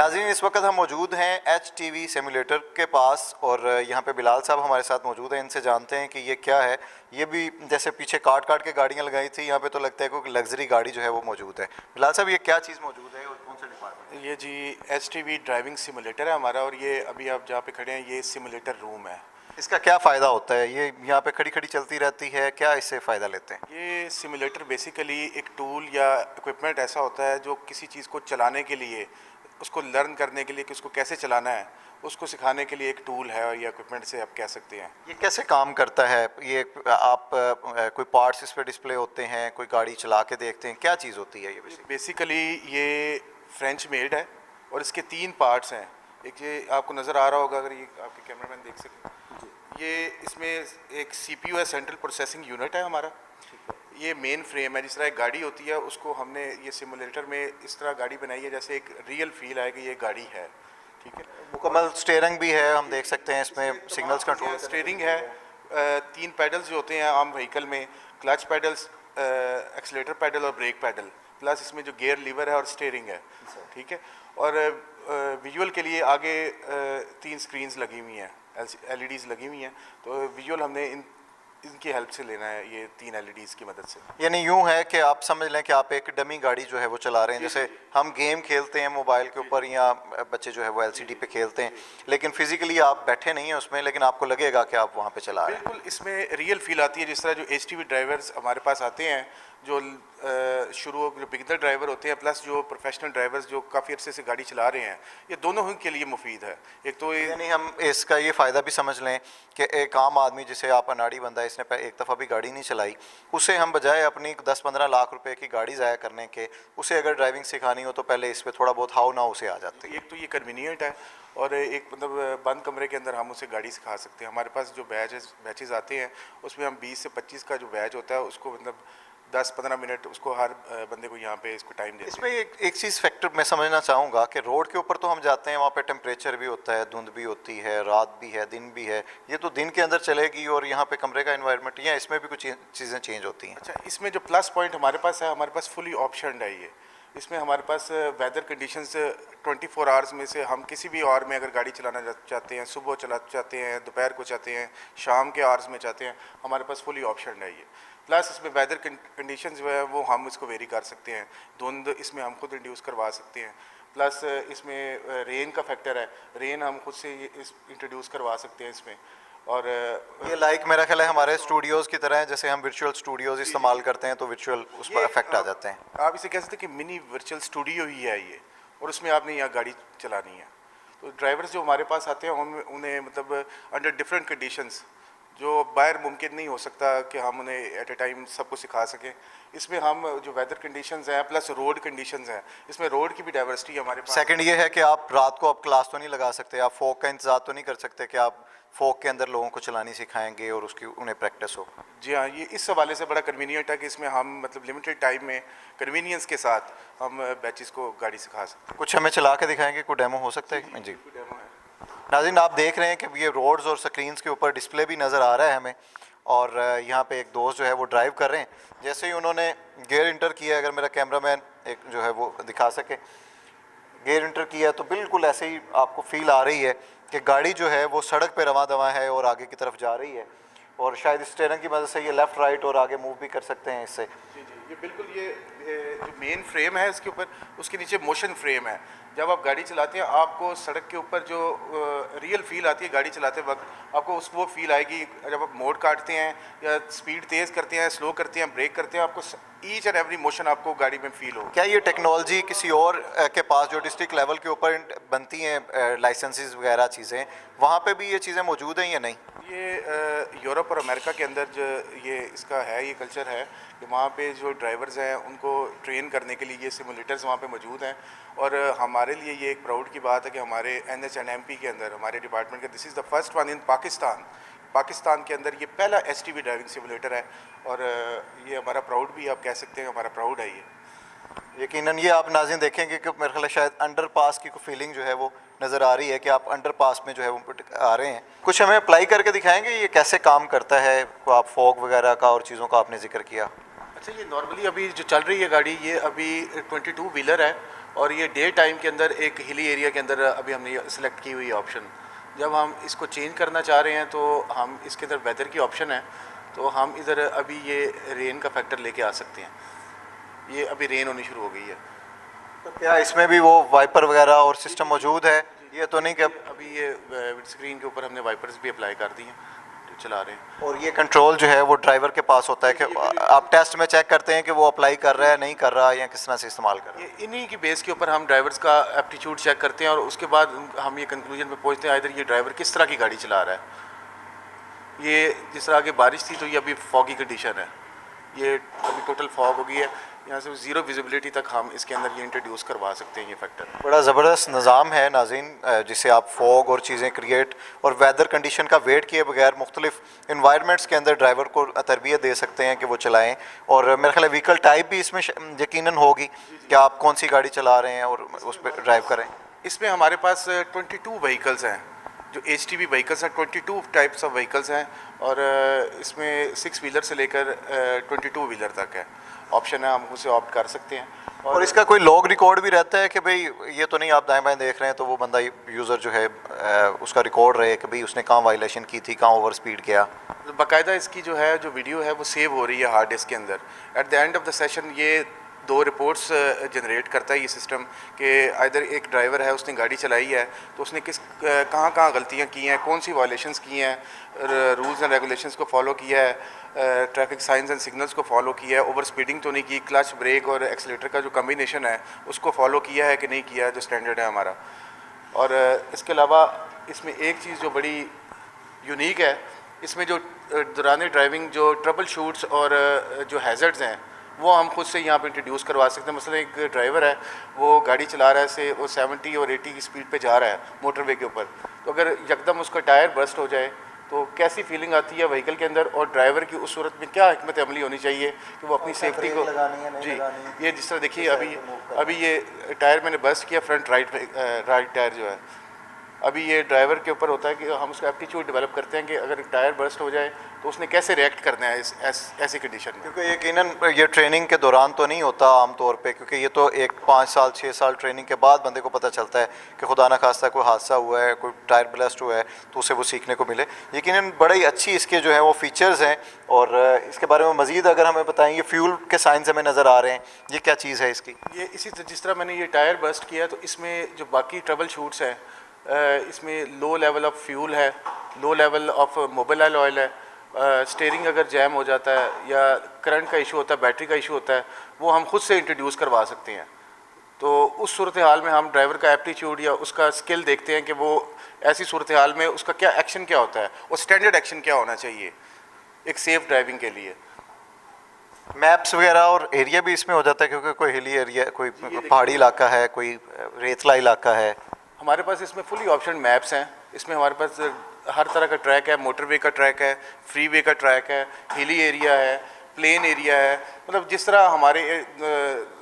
नाज़रीन, इस वक्त हम मौजूद हैं HTV सिमुलेटर के पास और यहाँ पे बिलाल साहब हमारे साथ मौजूद हैं। इनसे जानते हैं कि ये क्या है। ये भी जैसे पीछे काट काट के गाड़ियाँ लगाई थी, यहाँ पे तो लगता है कोई लग्जरी गाड़ी जो है वो मौजूद है। बिलाल साहब, ये क्या चीज़ मौजूद है और कौन सा डिपार्टमेंट? ये जी HTV ड्राइविंग सिमुलेटर है हमारा, और ये अभी आप जहाँ पे खड़े हैं ये सिमुलेटर रूम है। इसका क्या फ़ायदा होता है? ये यहाँ पे खड़ी खड़ी चलती रहती है, क्या इससे फ़ायदा लेते हैं? ये सिमुलेटर बेसिकली एक टूल या इक्विपमेंट ऐसा होता है जो किसी चीज़ को चलाने के लिए, उसको लर्न करने के लिए कि उसको कैसे चलाना है, उसको सिखाने के लिए एक टूल है और ये इक्विपमेंट से आप कह सकते हैं। ये कैसे काम करता है? ये आप कोई पार्ट्स इस पे डिस्प्ले होते हैं, कोई गाड़ी चला के देखते हैं, क्या चीज़ होती है ये? बेसिकली ये फ्रेंच मेड है और इसके 3 पार्ट्स हैं। एक ये आपको नज़र आ रहा होगा, अगर ये आपके कैमरामैन देख सकें, ये इसमें एक CPU है, सेंट्रल प्रोसेसिंग यूनिट है हमारा। ये मेन फ्रेम है। जिस तरह एक गाड़ी होती है उसको हमने ये सिमुलेटर में इस तरह गाड़ी बनाई है जैसे एक रियल फील आए कि ये गाड़ी है। ठीक है, मुकम्मल स्टीयरिंग भी है, हम देख सकते हैं इसमें सिग्नल्स कंट्रोल। स्टीयरिंग है, 3 पैडल्स जो होते हैं आम व्हीकल में, क्लच पैडल्स, एक्सीलेटर पैडल और ब्रेक पैडल, प्लस इसमें जो गियर लीवर है और स्टीयरिंग है। ठीक है, और विजुअल के लिए आगे 3 स्क्रीन्स लगी हुई हैं, LEDs लगी हुई हैं, तो विजुअल हमने इनकी हेल्प से लेना है, ये 3 LEDs की मदद से। यानी यूं है कि आप समझ लें कि आप एक डमी गाड़ी जो है वो चला रहे हैं। जैसे हम गेम खेलते हैं मोबाइल के ऊपर या बच्चे जो है वो LCD पे खेलते हैं, लेकिन फिजिकली आप बैठे नहीं हैं उसमें, लेकिन आपको लगेगा कि आप वहाँ पे चला रहे हैं। बिल्कुल, इसमें रियल फील आती है। जिस तरह जो HTV ड्राइवर्स हमारे पास आते हैं, जो जो बिगिनर ड्राइवर होते हैं, प्लस जो प्रोफेशनल ड्राइवर्स जो काफ़ी अरसे से गाड़ी चला रहे हैं, ये दोनों ही के लिए मुफीद है। एक तो ये यानी हम इसका ये फ़ायदा भी समझ लें कि एक आम आदमी, जिसे आप अनाड़ी बंदा है, इसने एक दफ़ा भी गाड़ी नहीं चलाई, उसे हम बजाय अपनी 10-15 लाख रुपए की गाड़ी ज़ाया करने के, उसे अगर ड्राइविंग सिखानी हो तो पहले इस पर थोड़ा बहुत हाउ ना उसे आ जाती है। एक तो ये कन्वीनियंट है, और एक मतलब बंद कमरे के अंदर हम उसे गाड़ी सिखा सकते हैं। हमारे पास जो बैचेज़ आते हैं उसमें हम 20 से 25 का जो बैच होता है उसको मतलब 10-15 मिनट उसको हर बंदे को यहाँ पे इसको टाइम देते हैं। इसमें एक चीज़ फैक्टर मैं समझना चाहूँगा कि रोड के ऊपर तो हम जाते हैं, वहाँ पे टेम्परेचर भी होता है, धुंध भी होती है, रात भी है, दिन भी है। ये तो दिन के अंदर चलेगी और यहाँ पे कमरे का एनवायरनमेंट, या इसमें भी कुछ चीज़ें चेंज होती हैं? अच्छा, इसमें जो प्लस पॉइंट हमारे पास है, हमारे पास फुली ऑप्शन है ये। इसमें हमारे पास वेदर कंडीशंस 24 आवर्स में से हम किसी भी आवर में अगर गाड़ी चलाना चाहते हैं, सुबह चला चाहते हैं, दोपहर को चाहते हैं, शाम के आवर्स में चाहते हैं, हमारे पास फुली ऑप्शन है ये। प्लस इसमें वेदर कंडीशंस जो है वो हम इसको वेरी कर सकते हैं, धुंध इसमें हम खुद इंड्यूस करवा सकते हैं। प्लस इसमें रेन का फैक्टर है, रेन हम खुद से इंट्रोड्यूस करवा सकते हैं इसमें। और ये लाइक मेरा ख्याल है हमारे स्टूडियोज़ की तरह है, जैसे हम वर्चुअल स्टूडियोज़ इस्तेमाल करते हैं तो वर्चुअल उस पर इफेक्ट आ जाते हैं। आप इसे कह सकते हैं कि मिनी वर्चुअल स्टूडियो ही है ये, और उसमें आपने यहाँ गाड़ी चलानी है। तो ड्राइवर्स जो हमारे पास आते हैं उन्हें मतलब अंडर डिफरेंट कंडीशंस, जो बाहर मुमकिन नहीं हो सकता कि हम उन्हें एट ए टाइम सबको सिखा सकें, इसमें हम जो वेदर कंडीशंस हैं प्लस रोड कंडीशंस हैं, इसमें रोड की भी डाइवर्सिटी हमारे पास। सेकंड ये है कि आप रात को आप क्लास तो नहीं लगा सकते, आप फोक का इंतजार तो नहीं कर सकते कि आप फोक के अंदर लोगों को चलानी सिखाएंगे और उसकी उन्हें प्रैक्टिस हो। जी हाँ, ये इस हवाले से बड़ा कन्वीनियंट है कि इसमें हम मतलब लिमिटेड टाइम में कन्वीनियंस के साथ हम बैचेस को गाड़ी सिखा सकते हैं। कुछ हमें चला के दिखाएंगे, कोई डेमो हो सकता है? जी डेमो है। नाज़रीन, आप देख रहे हैं कि ये रोड्स और स्क्रीन्स के ऊपर डिस्प्ले भी नज़र आ रहा है हमें, और यहाँ पे एक दोस्त जो है वो ड्राइव कर रहे हैं। जैसे ही उन्होंने गियर इंटर किया, अगर मेरा कैमरामैन एक जो है वो दिखा सके, गियर इंटर किया तो बिल्कुल ऐसे ही आपको फील आ रही है कि गाड़ी जो है वो सड़क पे रवां दवां है और आगे की तरफ जा रही है, और शायद स्टीयरिंग की मदद से ये लेफ़्ट राइट और आगे मूव भी कर सकते हैं इससे। जी जी, ये बिल्कुल ये जो मेन फ्रेम है इसके ऊपर, उसके नीचे मोशन फ्रेम है। जब आप गाड़ी चलाते हैं आपको सड़क के ऊपर जो रियल फील आती है गाड़ी चलाते वक्त, आपको वो फील आएगी जब आप मोड़ काटते हैं या स्पीड तेज़ करते हैं, स्लो करते हैं, ब्रेक करते हैं, आपको ईच एंड एवरी मोशन आपको गाड़ी में फील हो। क्या ये टेक्नोलॉजी किसी और के पास जो डिस्ट्रिक्ट लेवल के ऊपर बनती हैं लाइसेंसेस वगैरह चीज़ें, वहाँ पे भी ये चीज़ें मौजूद हैं या नहीं? ये यूरोप और अमेरिका के अंदर जो ये इसका है, ये कल्चर है कि वहाँ पे जो ड्राइवर्स हैं उनको ट्रेन करने के लिए ये सिमुलेटर्स वहाँ पे मौजूद हैं। और हमारे लिए ये एक प्राउड की बात है कि हमारे NH&MP के अंदर हमारे डिपार्टमेंट का this is the first one in Pakistan के अंदर ये पहला HTV ड्राइविंग सिमुलेटर है, और ये हमारा प्राउड भी आप कह सकते हैं, हमारा प्राउड है ये। यकीनन ये आप नाज़रीन देखेंगे कि मेरे ख्याल है शायद अंडर पास की कोई फीलिंग जो है वो नज़र आ रही है कि आप अंडर पास में जो है वो आ रहे हैं। कुछ हमें अप्लाई करके दिखाएंगे ये कैसे काम करता है? आप फॉग वगैरह का और चीज़ों का आपने जिक्र किया। अच्छा, ये नॉर्मली अभी जो चल रही है गाड़ी, ये अभी 22 व्हीलर है, और ये डे टाइम के अंदर एक हिली एरिया के अंदर अभी हमने सेलेक्ट की हुई ऑप्शन। जब हम इसको चेंज करना चाह रहे हैं तो हम इसके अंदर वेदर की ऑप्शन है, तो हम इधर अभी ये रेन का फैक्टर लेके आ सकते हैं। ये अभी रेन होनी शुरू हो गई है। तो क्या इसमें भी वो वाइपर वगैरह और सिस्टम मौजूद है? ये तो नहीं कि अभी ये स्क्रीन के ऊपर हमने वाइपर्स भी अप्लाई कर दिए हैं, चला रहे हैं। और ये कंट्रोल जो है वो ड्राइवर के पास होता है कि आप टेस्ट में चेक करते हैं कि वो अप्लाई कर रहा है नहीं कर रहा, या किस तरह से इस्तेमाल कर रहा है? ये इन्हीं की बेस के ऊपर हम ड्राइवर्स का एप्टीट्यूड चेक करते हैं और उसके बाद हम ये कंक्लूजन पे पहुंचते हैं इधर ये ड्राइवर किस तरह की गाड़ी चला रहा है। ये जिस तरह की बारिश थी तो ये अभी फॉगी कंडीशन है, ये अभी टोटल फॉग हो गई है, यहाँ से ज़ीरो विजिबिलिटी तक हम इसके अंदर ये इंट्रोड्यूस करवा सकते हैं ये फैक्टर। बड़ा ज़बरदस्त निज़ाम है नाज़रीन, जिससे आप फॉग और चीज़ें क्रिएट और वेदर कंडीशन का वेट किए बगैर मुख्तलिफ इन्वायरमेंट्स के अंदर ड्राइवर को तरबियत दे सकते हैं कि वो चलाएँ। और मेरे ख्याल है व्हीकल टाइप भी इसमें यकीनन होगी कि आप कौन सी गाड़ी चला रहे हैं और उस पर ड्राइव करें। इसमें हमारे पास 22 व्हीकल्स हैं, जो HTV व्हीकल्स हैं 22 टाइप्स ऑफ व्हीकल्स हैं, और इसमें 6 व्हीलर से लेकर 22 व्हीलर तक है ऑप्शन है, हम उसे ऑप्ट कर सकते हैं। और इसका कोई लॉग रिकॉर्ड भी रहता है कि भाई ये तो नहीं आप दाएं बाएं देख रहे हैं तो वो बंदा यूज़र जो है उसका रिकॉर्ड रहे कि भाई उसने कहाँ वायलेशन की थी, कहाँ ओवर स्पीड किया? बाकायदा इसकी जो है जो वीडियो है वो सेव हो रही है हार्ड डिस्क के अंदर। At the end of the session ये 2 रिपोर्ट्स जनरेट करता है ये सिस्टम कि इधर एक ड्राइवर है उसने गाड़ी चलाई है तो उसने कहाँ कहाँ गलतियाँ की हैं, कौन सी वायलेशंस की हैं, रूल्स एंड रेगुलेशंस को फॉलो किया है, ट्रैफिक साइंस एंड सिग्नल्स को फॉलो किया है, ओवर स्पीडिंग तो नहीं की, क्लच ब्रेक और एक्सीलेटर का जो कम्बिनेशन है उसको फॉलो किया है कि नहीं किया है जो स्टैंडर्ड है हमारा। और इसके अलावा इसमें एक चीज़ जो बड़ी यूनिक है, इसमें जो दौरान ड्राइविंग जो ट्रबल शूट्स और जो हैज़र्ड्स हैं वो हम खुद से यहाँ पे इंट्रोड्यूस करवा सकते हैं। मसलन एक ड्राइवर है वो गाड़ी चला रहा है से वो 70 और 80 की स्पीड पे जा रहा है मोटरवे के ऊपर, तो अगर यकदम उसका टायर बर्स्ट हो जाए तो कैसी फीलिंग आती है व्हीकल के अंदर, और ड्राइवर की उस सूरत में क्या हिकमत अमली होनी चाहिए कि वो अपनी सेफ्टी को जी। ये जिस तरह देखिए अभी ये टायर मैंने बर्स्ट किया, फ्रंट राइट टायर जो है, अभी ये ड्राइवर के ऊपर होता है कि हम उसका एप्टीट्यूड डेवलप करते हैं कि अगर टायर बर्स्ट हो जाए तो उसने कैसे रिएक्ट करना है ऐसी कंडीशन में। क्योंकि यकीनन ये ट्रेनिंग के दौरान तो नहीं होता आमतौर पे, क्योंकि ये तो एक 5 साल 6 साल ट्रेनिंग के बाद बंदे को पता चलता है कि खुदा ना खास्ता कोई हादसा हुआ है, कोई टायर ब्लास्ट हुआ है तो उसे वो सीखने को मिले। यकीनन बड़ी अच्छी इसके जो है वो फीचर्स हैं, और इसके बारे में मज़ीद अगर हमें बताएंगे, फ्यूल के साइंस हमें नज़र आ रहे हैं, ये क्या चीज़ है इसकी? ये जिस तरह मैंने ये टायर बर्स्ट किया तो इसमें जो बाकी ट्रबल शूट्स हैं इसमें लो लेवल ऑफ फ्यूल है, low level of mobile oil है, स्टीयरिंग अगर जैम हो जाता है या करंट का इशू होता है, बैटरी का इशू होता है, वो हम खुद से इंट्रोड्यूस करवा सकते हैं। तो उस सूरत हाल में हम ड्राइवर का एप्टीट्यूड या उसका स्किल देखते हैं कि वो ऐसी सूरत हाल में उसका क्या एक्शन क्या होता है और स्टैंडर्ड एक्शन क्या होना चाहिए एक सेफ ड्राइविंग के लिए। मैप्स वगैरह और एरिया भी इसमें हो जाता है, क्योंकि कोई हिली एरिया, कोई पहाड़ी इलाका है, कोई रेतला इलाका है। हमारे पास इसमें फुली ऑप्शन मैप्स हैं, इसमें हमारे पास हर तरह का ट्रैक है, मोटरवे का ट्रैक है, फ्री वे का ट्रैक है, हिली एरिया है, प्लेन एरिया है, मतलब जिस तरह हमारे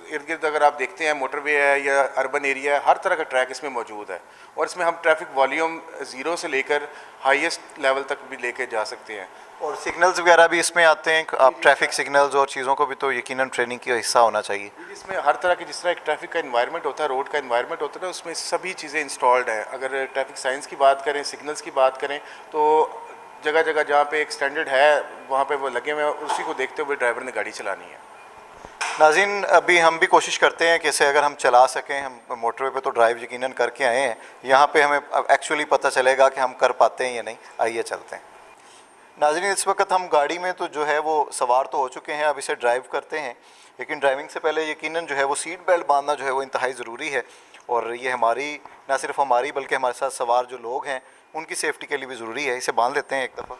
इर्द गिर्द अगर आप देखते हैं मोटरवे है या अर्बन एरिया है, हर तरह का ट्रैक इसमें मौजूद है। और इसमें हम ट्रैफिक वॉल्यूम 0 से लेकर हाईएस्ट लेवल तक भी लेके जा सकते हैं। और सिग्नल्स वगैरह भी इसमें आते हैं, आप ट्रैफिक सिग्नल्स और चीज़ों को भी तो यकीनन ट्रेनिंग का हिस्सा होना चाहिए। इसमें हर तरह की जिस तरह एक ट्रैफिक का इन्वायरमेंट होता है, रोड का इन्वायरमेंट होता है ना, उसमें सभी चीज़ें इंस्टॉल्ड हैं। अगर ट्रैफिक साइंस की बात करें, सिग्नल्स की बात करें, तो जगह जगह जहाँ पे एक स्टैंडर्ड है वहाँ पे वो लगे हुए हैं, उसी को देखते हुए ड्राइवर ने गाड़ी चलानी है। नाज़रीन, अभी हम भी कोशिश करते हैं कि इसे अगर हम चला सकें, हम मोटरवे पे तो ड्राइव यकीनन करके आए हैं, यहाँ पे हमें एक्चुअली पता चलेगा कि हम कर पाते हैं या नहीं। आइए चलते हैं। नाज़रीन, इस वक्त हम गाड़ी में तो जो है वो सवार तो हो चुके हैं, अब इसे ड्राइव करते हैं, लेकिन ड्राइविंग से पहले यकीनन जो है वो सीट बेल्ट बांधना जो है वो इंतहाई ज़रूरी है। और ये हमारी, ना सिर्फ हमारी बल्कि हमारे साथ सवार जो लोग हैं उनकी सेफ्टी के लिए भी ज़रूरी है। इसे बांध लेते हैं एक दफ़ा।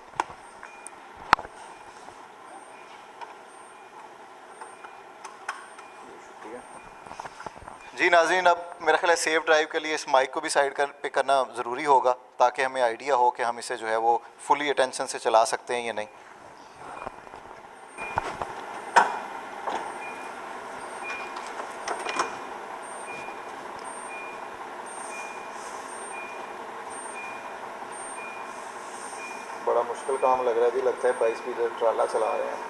जी नाज़रीन, अब मेरा ख्याल है सेफ ड्राइव के लिए इस माइक को भी साइड पे करना ज़रूरी होगा, ताकि हमें आइडिया हो कि हम इसे जो है वो फुली अटेंशन से चला सकते हैं या नहीं। बड़ा मुश्किल काम लग रहा है जी, लगता है 22 स्पीड ट्राला चला रहे हैं।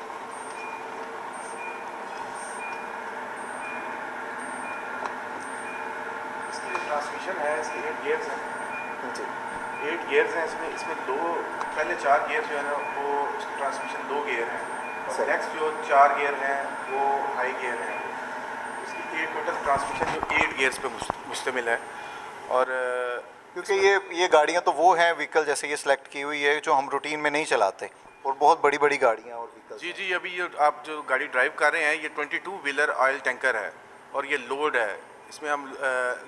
8 गियर्स हैं जी 8 गियर्स हैं इसमें इसमें दो पहले 4 गियर जो है ना वो उसकी ट्रांसमिशन 2 गियर हैं और नेक्स्ट जो 4 गियर हैं वो हाई गियर हैं इसकी 8 टोटल ट्रांसमिशन जो 8 गियर्स पे मुश्तमिल है और क्योंकि ये गाड़ियाँ तो वो हैं व्हीकल जैसे ये सिलेक्ट की हुई है जो हम रूटीन में नहीं चलाते और बहुत बड़ी बड़ी गाड़ियाँ और व्हीकल। जी जी अभी ये आप जो गाड़ी ड्राइव कर रहे हैं ये 22 व्हीलर ऑयल टैंकर है और ये लोड है इसमें हम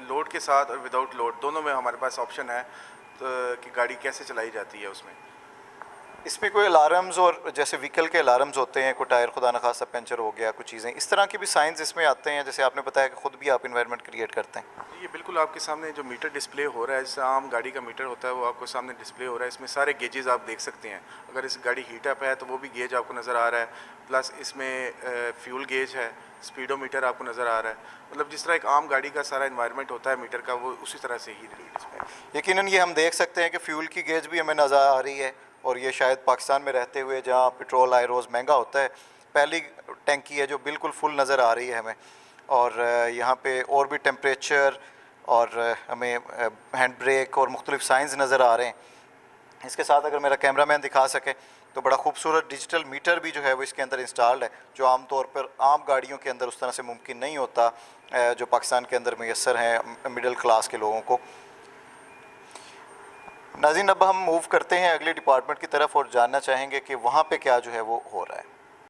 लोड के साथ और विदाउट लोड दोनों में हमारे पास ऑप्शन है तो कि गाड़ी कैसे चलाई जाती है उसमें। इसमें कोई अलार्म्स और जैसे व्हीकल के अलार्म्स होते हैं कोई टायर खुदा न खासा पंचर हो गया कुछ चीज़ें इस तरह के भी साइंस इसमें आते हैं जैसे आपने बताया कि खुद भी आप इन्वायरमेंट क्रिएट करते हैं। ये बिल्कुल आपके सामने जो मीटर डिस्प्ले हो रहा है जैसे आम गाड़ी का मीटर होता है वो आपको सामने डिस्प्ले हो रहा है इसमें सारे गेजेस आप देख सकते हैं अगर इस गाड़ी हीट अप है तो वो भी गेज आपको नज़र आ रहा है प्लस इसमें फ्यूल गेज है स्पीडोमीटर आपको नज़र आ रहा है मतलब जिस तरह एक आम गाड़ी का सारा इन्वायरमेंट होता है मीटर का वो उसी तरह से ही इसमें यकीनन ये हम देख सकते हैं कि फ्यूल की गेज भी हमें नज़र आ रही है और ये शायद पाकिस्तान में रहते हुए जहाँ पेट्रोल आए रोज़ महंगा होता है पहली टैंकी है जो बिल्कुल फुल नज़र आ रही है हमें और यहाँ पे और भी टेम्परेचर और हमें हैंड ब्रेक और मुख्तलिफ साइंस नज़र आ रहे हैं। इसके साथ अगर मेरा कैमरामैन दिखा सके तो बड़ा खूबसूरत डिजिटल मीटर भी जो है वो इसके अंदर इंस्टॉल्ड है जो आम तौर पर आम गाड़ियों के अंदर उस तरह से मुमकिन नहीं होता जो पाकिस्तान के अंदर मैसर हैं मिडिल क्लास के लोगों को। नाज़रीन अब हम मूव करते हैं अगले डिपार्टमेंट की तरफ और जानना चाहेंगे कि वहाँ पे क्या जो है वो हो रहा है।